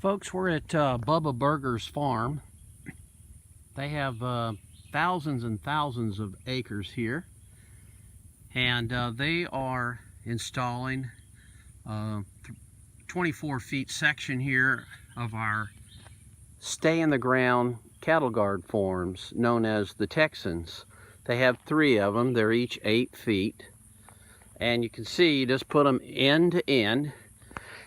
Folks, we're at Bubba Burger's farm. They have thousands and thousands of acres here, and they are installing a 24 feet section here of our stay in the ground cattle guard forms known as the Texans. They have 3 of them. They're each 8 feet, and you can see you just put them end to end.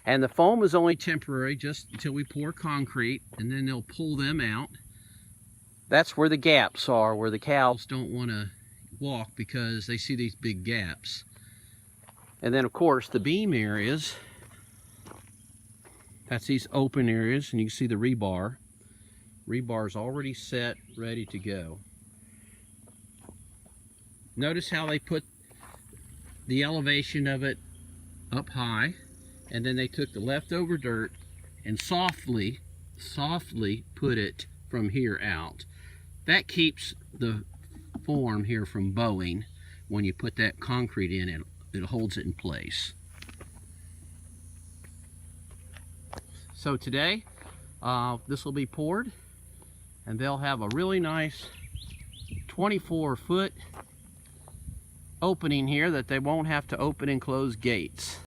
And the foam is only temporary, just until we pour concrete, and then they'll pull them out. That's where the gaps are, where the cows don't want to walk because they see these big gaps. And then, of course, the beam areas, that's these open areas, and you can see the rebar. Rebar's already set, ready to go. Notice how they put the elevation of it up high. And then they took the leftover dirt and softly put it from here out. That keeps the form here from bowing. When you put that concrete in, it holds it in place. So today, this will be poured, and they'll have a really nice 24-foot opening here that they won't have to open and close gates.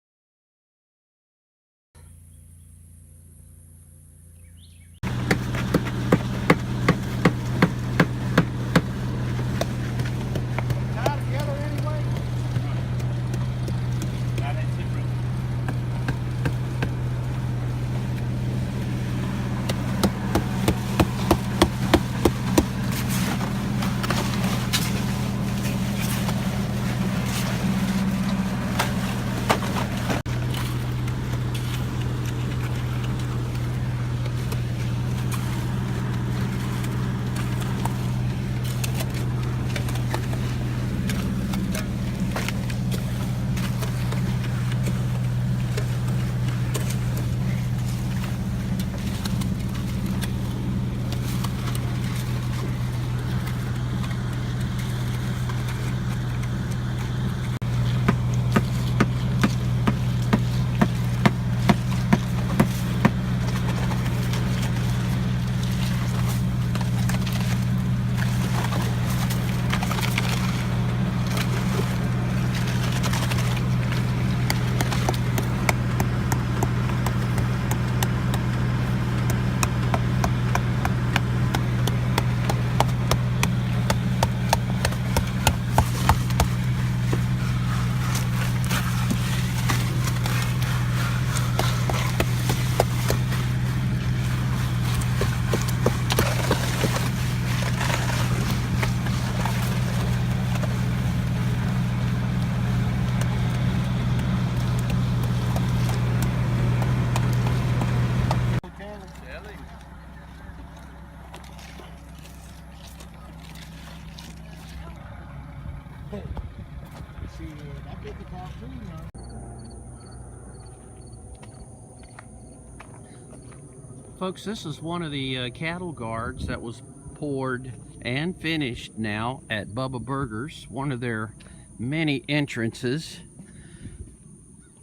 Folks, this is one of the cattle guards that was poured and finished now at Bubba Burger's, one of their many entrances.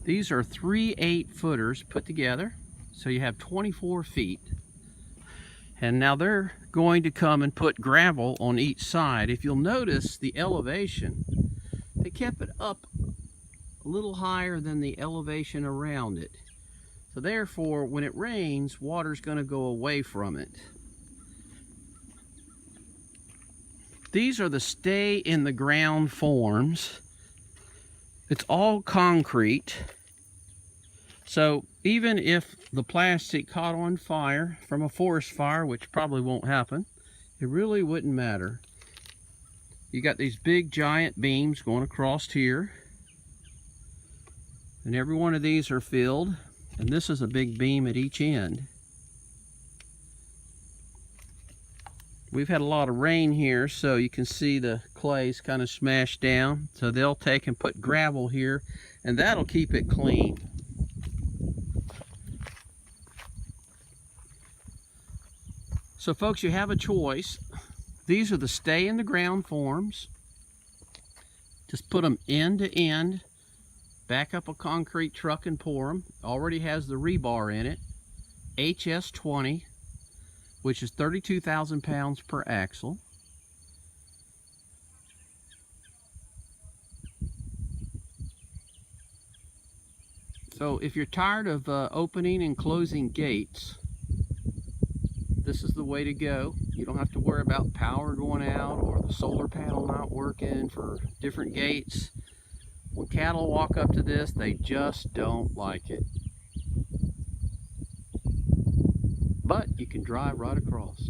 These are 3 8-footers put together, so you have 24 feet. And now they're going to come and put gravel on each side. If you'll notice the elevation, they kept it up a little higher than the elevation around it. So therefore, when it rains, water's going to go away from it. These are the stay in the ground forms. It's all concrete. So even if the plastic caught on fire from a forest fire, which probably won't happen, it really wouldn't matter. You got these big giant beams going across here, and every one of these are filled, and this is a big beam at each end. We've had a lot of rain here, so you can see the clay's kind of smashed down. So they'll take and put gravel here, and that'll keep it clean. So folks, you have a choice. These are the stay in the ground forms. Just put them end to end, back up a concrete truck and pour them. Already has the rebar in it. HS20, which is 32,000 pounds per axle. So if you're tired of opening and closing gates, this is the way to go. You don't have to worry about power going out or the solar panel not working for different gates. When cattle walk up to this, they just don't like it. But you can drive right across.